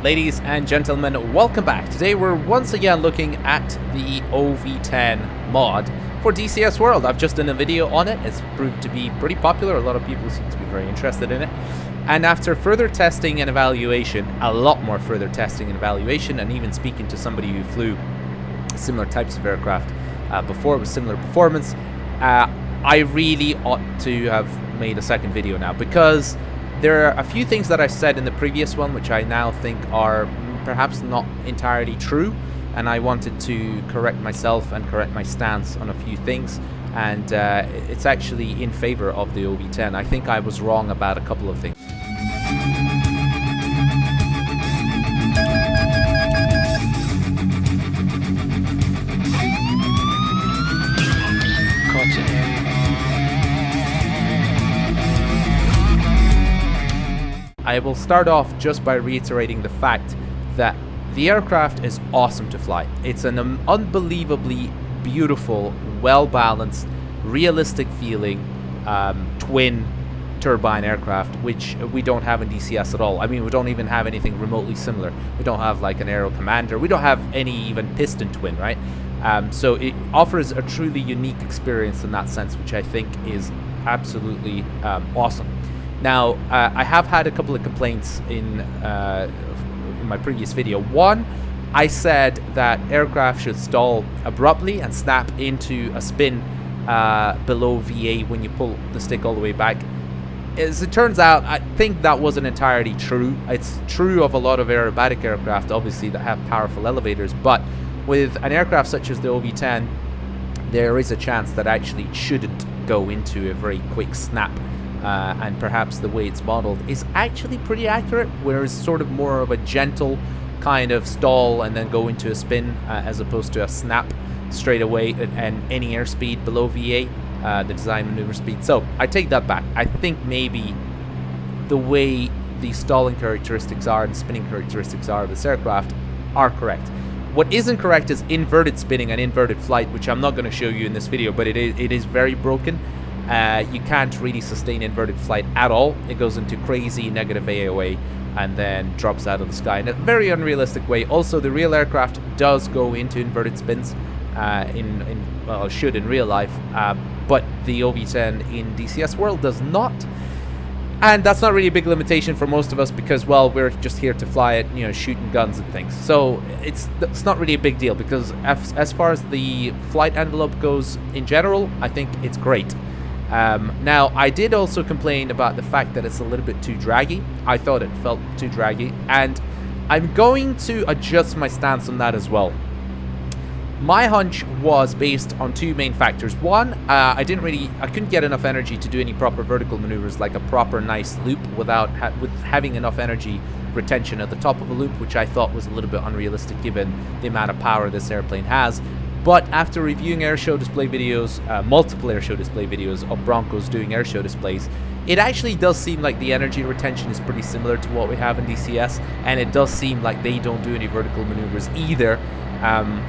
Ladies and gentlemen, welcome back. Today we're once again looking at the OV-10 mod for DCS World. I've just done a video on it. It's proved to be pretty popular. A lot of people seem to be very interested in it. And after further testing and evaluation, a lot more further testing and evaluation, and even speaking to somebody who flew similar types of aircraft before with similar performance, I really ought to have made a second video now, because there are a few things that I said in the previous one which I now think are perhaps not entirely true, and I wanted to correct myself and correct my stance on a few things, and it's actually in favor of the OV-10. I think I was wrong about a couple of things. I will start off just by reiterating the fact that the aircraft is awesome to fly. It's an unbelievably beautiful, well-balanced, realistic feeling twin turbine aircraft, which we don't have in DCS at all. I mean, we don't even have anything remotely similar. We don't have like an Aero Commander. We don't have any even piston twin, right? So it offers a truly unique experience in that sense, which I think is absolutely awesome. Now, I have had a couple of complaints in my previous video. One, I said that aircraft should stall abruptly and snap into a spin below VA when you pull the stick all the way back. As it turns out, I think that wasn't entirely true. It's true of a lot of aerobatic aircraft, obviously, that have powerful elevators, but with an aircraft such as the OV-10, there is a chance that actually shouldn't go into a very quick snap. And perhaps the way it's modeled is actually pretty accurate, whereas sort of more of a gentle kind of stall and then go into a spin as opposed to a snap straight away and any airspeed below VA, the design maneuver speed. So I take that back. I think maybe the way the stalling characteristics are and the spinning characteristics are of this aircraft are correct. What isn't correct is inverted spinning and inverted flight, which I'm not going to show you in this video, but it is very broken. You can't really sustain inverted flight at all. It goes into crazy negative AOA and then drops out of the sky in a very unrealistic way. Also, the real aircraft does go into inverted spins well, it should in real life, but the OV-10 in DCS World does not. And that's not really a big limitation for most of us because, well, we're just here to fly it, you know, shooting guns and things. So it's not really a big deal because as far as the flight envelope goes in general, I think it's great. Now, I did also complain about the fact that it's a little bit too draggy. I thought it felt too draggy, and I'm going to adjust my stance on that as well. My hunch was based on two main factors. One, I couldn't get enough energy to do any proper vertical maneuvers, like a proper nice loop, without having enough energy retention at the top of a loop, which I thought was a little bit unrealistic given the amount of power this airplane has. But after reviewing airshow display videos, multiple airshow display videos of Broncos doing airshow displays, it actually does seem like the energy retention is pretty similar to what we have in DCS, and it does seem like they don't do any vertical maneuvers either.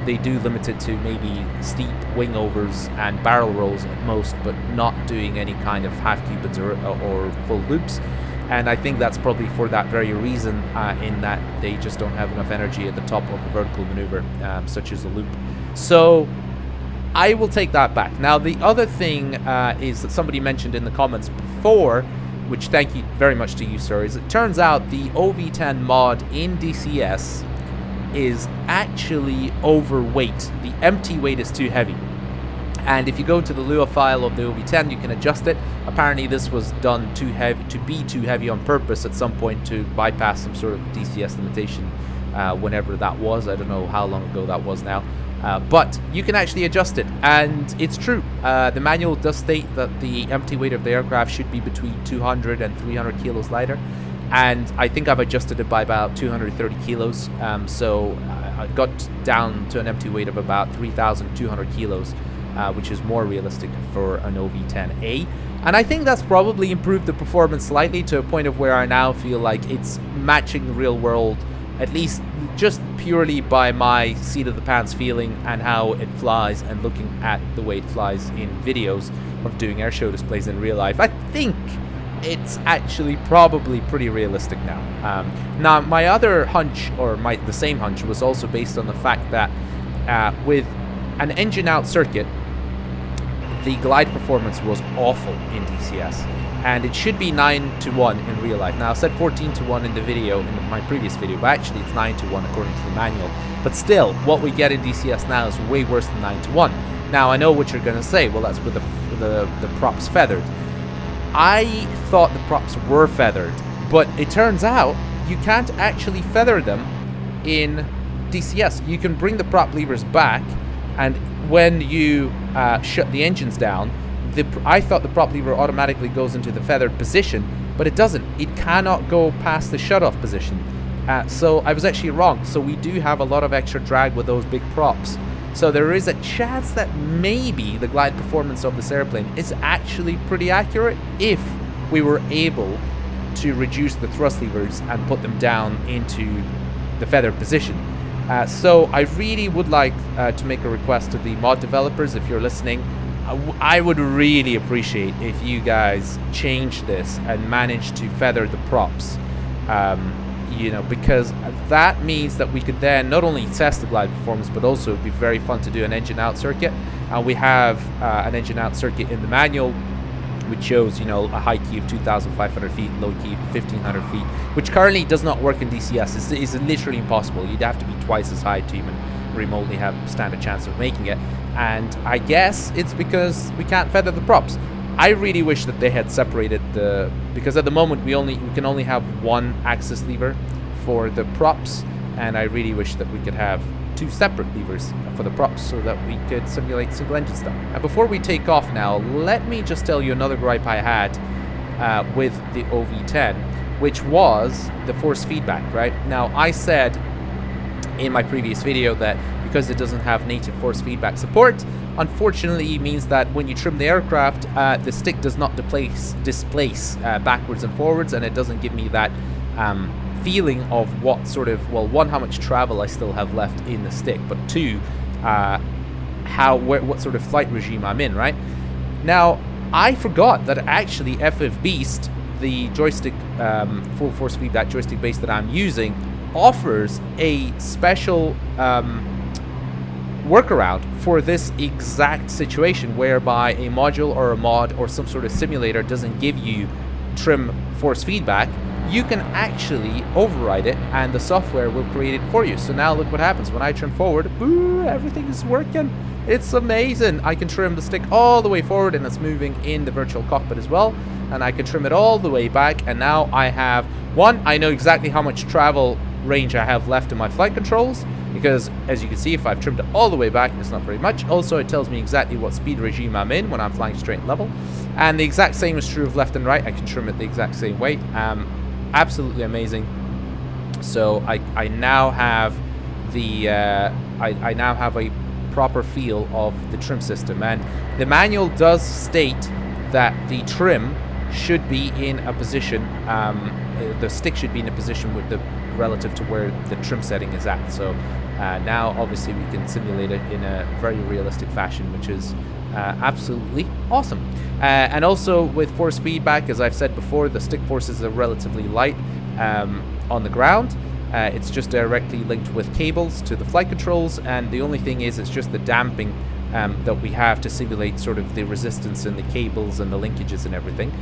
They do limit it to maybe steep wing overs and barrel rolls at most, but not doing any kind of half cupids or full loops. And I think that's probably for that very reason, in that they just don't have enough energy at the top of a vertical maneuver, such as a loop. So I will take that back. Now, the other thing is that somebody mentioned in the comments before, which thank you very much to you, sir, is it turns out the OV-10 mod in DCS is actually overweight. The empty weight is too heavy. And if you go to the Lua file of the OV-10, you can adjust it. Apparently this was done too heavy on purpose at some point to bypass some sort of DCS limitation, whenever that was. I don't know how long ago that was now. But you can actually adjust it, and it's true. The manual does state that the empty weight of the aircraft should be between 200 and 300 kilos lighter, and I think I've adjusted it by about 230 kilos. So I got down to an empty weight of about 3,200 kilos. Which is more realistic for an OV-10A. And I think that's probably improved the performance slightly to a point of where I now feel like it's matching the real world, at least just purely by my seat of the pants feeling and how it flies and looking at the way it flies in videos of doing airshow displays in real life. I think it's actually probably pretty realistic now. Now, my other hunch, or the same hunch, was also based on the fact that with an engine-out circuit, the glide performance was awful in DCS, and it should be 9-to-1 in real life. Now, I said 14-to-1 in the video, in my previous video, but actually it's 9-to-1 according to the manual. But still, what we get in DCS now is way worse than 9-to-1. Now, I know what you're going to say. Well, that's with the props feathered. I thought the props were feathered, but it turns out you can't actually feather them in DCS. You can bring the prop levers back, and when you shut the engines down, I thought the prop lever automatically goes into the feathered position, but it doesn't. It cannot go past the shut-off position. So I was actually wrong. So we do have a lot of extra drag with those big props. So there is a chance that maybe the glide performance of this airplane is actually pretty accurate if we were able to reduce the thrust levers and put them down into the feathered position. So I really would like to make a request to the mod developers. If you're listening, I would really appreciate if you guys change this and manage to feather the props. You know, because that means that we could then not only test the glide performance, but also it'd be very fun to do an engine out circuit. And we have an engine out circuit in the manual, which shows, you know, a high key of 2,500 feet, low key of 1,500 feet, which currently does not work in DCS. It's literally impossible. You'd have to be twice as high to even remotely stand a chance of making it. And I guess it's because we can't feather the props. I really wish that they had separated because at the moment we can only have one axis lever for the props, and I really wish that we could have two separate levers for the props so that we could simulate single engine stuff. And before we take off now, let me just tell you another gripe I had with the OV-10, which was the force feedback, right? Now, I said in my previous video that because it doesn't have native force feedback support, unfortunately it means that when you trim the aircraft, the stick does not displace backwards and forwards, and it doesn't give me that feeling of what sort of, well, one, how much travel I still have left in the stick, but two, what sort of flight regime I'm in, right? Now, I forgot that actually FF Beast, the joystick, full force feedback joystick base that I'm using, offers a special workaround for this exact situation, whereby a module or a mod or some sort of simulator doesn't give you trim force feedback. You can actually override it and the software will create it for you. So now look what happens when I trim forward. Boo, everything is working. It's amazing. I can trim the stick all the way forward and it's moving in the virtual cockpit as well, and I can trim it all the way back, and now I have I know exactly how much travel range I have left in my flight controls, because as you can see, if I've trimmed it all the way back, it's not very much. Also, it tells me exactly what speed regime I'm in when I'm flying straight and level, and the exact same is true of left and right. I can trim it the exact same way. Absolutely amazing. So I now have I now have a proper feel of the trim system, and the manual does state that the trim should be in a position, the stick should be in a position with the relative to where the trim setting is at. So now obviously we can simulate it in a very realistic fashion, which is absolutely awesome. And also with force feedback, as I've said before, the stick forces are relatively light on the ground. It's just directly linked with cables to the flight controls, and the only thing is it's just the damping that we have to simulate sort of the resistance in the cables and the linkages and everything.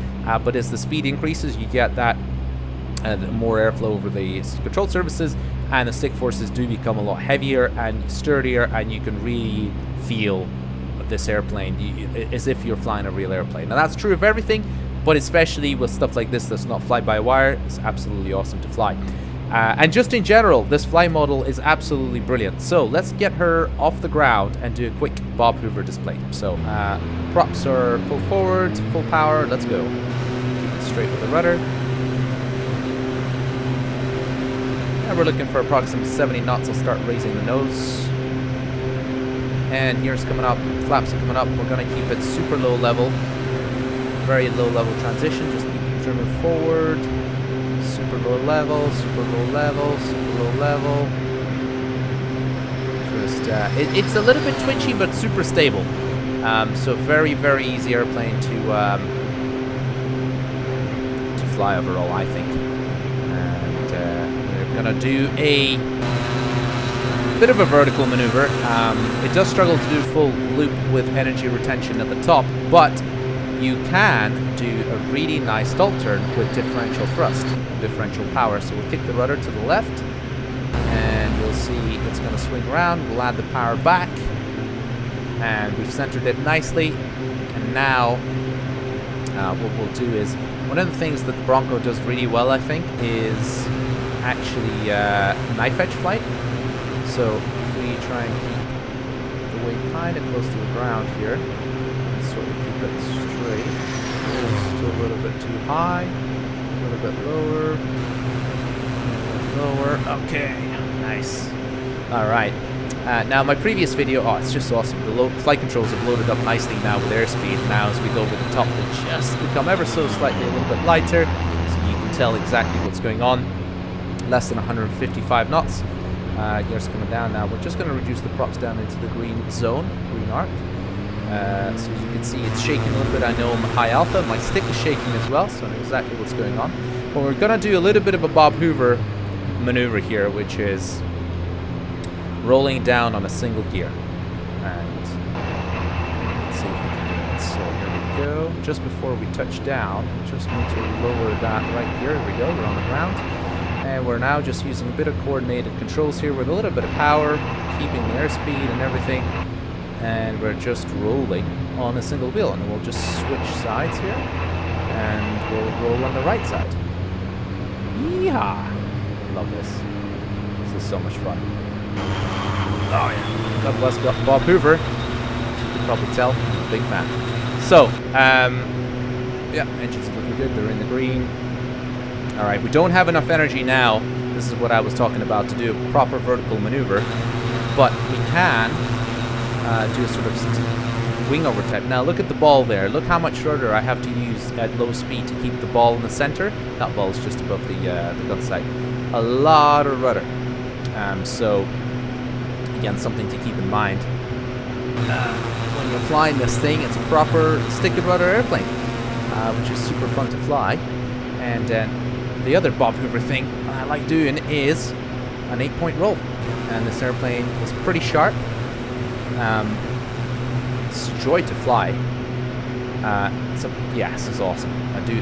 But as the speed increases, you get that more airflow over the control surfaces, and the stick forces do become a lot heavier and sturdier, and you can really feel this airplane as if you're flying a real airplane. Now that's true of everything, but especially with stuff like this that's not fly-by-wire, it's absolutely awesome to fly. And just in general, this fly model is absolutely brilliant. So let's get her off the ground and do a quick Bob Hoover display. So props are full forward, full power, let's go. Keep it straight with the rudder. And we're looking for approximately 70 knots. I'll start raising the nose. And here's coming up, flaps are coming up. We're gonna keep it super low level. Very low level transition, just keep trimming forward. Super low level, super low level, super low level. Just, it's a little bit twitchy, but super stable. So very, very easy airplane fly overall, I think. And we're gonna do a bit of a vertical maneuver. It does struggle to do full loop with energy retention at the top, but you can do a really nice stall turn with differential thrust, differential power. So we'll kick the rudder to the left, and you'll see it's going to swing around. We'll add the power back, and we've centered it nicely. And now what we'll do is, one of the things that the Bronco does really well, I think, is actually knife edge flight. So if we try and keep the weight kind of close to the ground here, and sort of keep it straight, still a little bit too high, a little bit lower, okay, nice. All right, now my previous video, oh, it's just awesome. The flight controls have loaded up nicely now with airspeed. Now as we go over the top, they just become ever so slightly a little bit lighter, so you can tell exactly what's going on. Less than 155 knots. Gears coming down now. We're just going to reduce the props down into the green zone, green arc. So as you can see, it's shaking a little bit. I know I'm high alpha. My stick is shaking as well, so I know exactly what's going on. But we're going to do a little bit of a Bob Hoover maneuver here, which is rolling down on a single gear. And let's see if we can do it. So here we go. Just before we touch down, I'm just going to lower that right gear. Here we go. We're on the ground. And we're now just using a bit of coordinated controls here with a little bit of power, keeping the airspeed and everything. And we're just rolling on a single wheel. And then we'll just switch sides here. And we'll roll on the right side. Yeehaw! Love this. This is so much fun. Oh yeah. God bless Bob Hoover. As you can probably tell, I'm a big fan. So, yeah, engines looking good. They're in the green. Alright, we don't have enough energy now. This is what I was talking about, to do a proper vertical maneuver. But we can do a sort of wing over type. Now look at the ball there. Look how much rudder I have to use at low speed to keep the ball in the center. That ball is just above the gun sight. A lot of rudder. So, again, something to keep in mind. When you're flying this thing, it's a proper stick and rudder airplane, which is super fun to fly. And the other Bob Hoover thing I like doing is an 8-point roll, and this airplane is pretty sharp. It's a joy to fly. Yeah, this is awesome.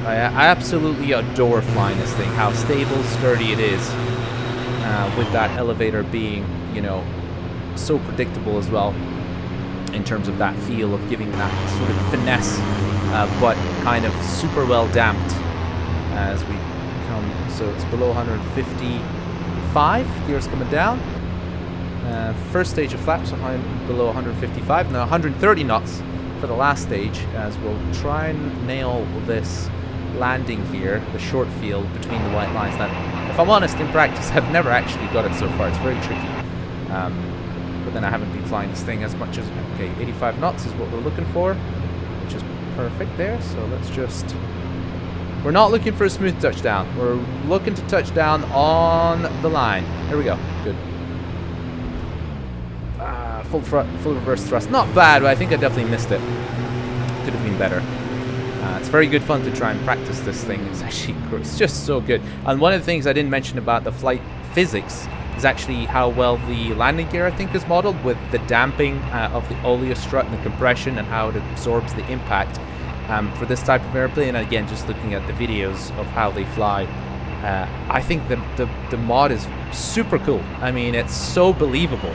I absolutely adore flying this thing. How stable, sturdy it is, with that elevator being, you know, so predictable as well, in terms of that feel of giving that sort of finesse, but kind of super well damped as we. So it's below 155, gears coming down. First stage of flaps below 155, now 130 knots for the last stage, as we'll try and nail this landing here, the short field between the white lines. Now, if I'm honest, in practice I've never actually got it so far. It's very tricky. But then I haven't been flying this thing as much as, okay, 85 knots is what we're looking for, which is perfect there. So let's just... We're not looking for a smooth touchdown. We're looking to touch down on the line. Here we go. Good. Full reverse thrust. Not bad, but I think I definitely missed it. Could have been better. It's very good fun to try and practice this thing. It's just so good. And one of the things I didn't mention about the flight physics is actually how well the landing gear, I think, is modeled, with the damping of the oleo strut and the compression, and how it absorbs the impact. For this type of airplane, and again, just looking at the videos of how they fly, I think the mod is super cool. I mean, it's so believable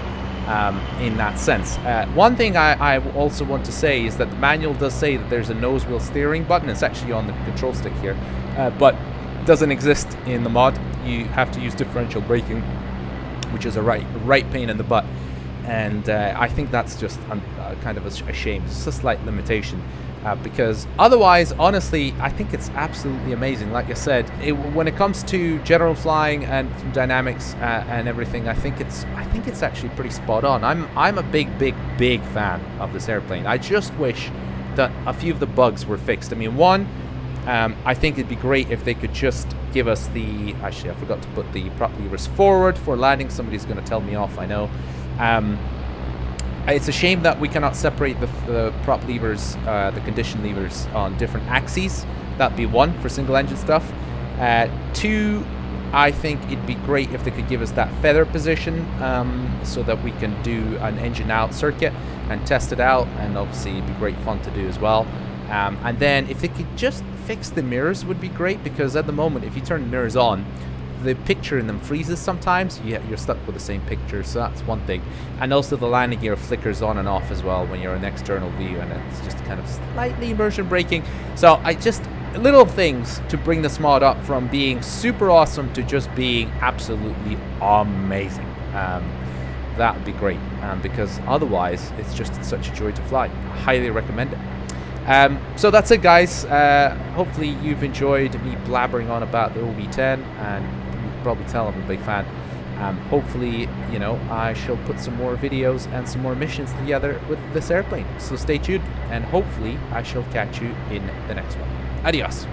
in that sense. One thing I also want to say is that the manual does say that there's a nose wheel steering button. It's actually on the control stick here, but it doesn't exist in the mod. You have to use differential braking, which is a right pain in the butt. And I think that's just kind of a shame. It's a slight limitation. Because otherwise, honestly, I think it's absolutely amazing. Like I said, when it comes to general flying and dynamics and everything, I think it's actually pretty spot on. I'm a big fan of this airplane. I just wish that a few of the bugs were fixed. I mean, one, I think it'd be great if they could just give us the... Actually, I forgot to put the prop levers forward for landing. Somebody's going to tell me off, I know. It's a shame that we cannot separate the prop levers, the condition levers, on different axes. That'd be one for single engine stuff. 2, I think it'd be great if they could give us that feather position, so that we can do an engine out circuit and test it out, and obviously it'd be great fun to do as well. And then if they could just fix the mirrors would be great, because at the moment if you turn the mirrors on, the picture in them freezes sometimes. You're stuck with the same picture, so that's one thing. And also the landing gear flickers on and off as well when you're in external view, and it's just kind of slightly immersion braking. So I just little things to bring this mod up from being super awesome to just being absolutely amazing. That would be great, because otherwise it's just such a joy to fly. I highly recommend it. So that's it, guys. Hopefully you've enjoyed me blabbering on about the OV-10, and you can probably tell I'm a big fan. Hopefully, you know, I shall put some more videos and some more missions together with this airplane. So stay tuned, and hopefully I shall catch you in the next one. Adios.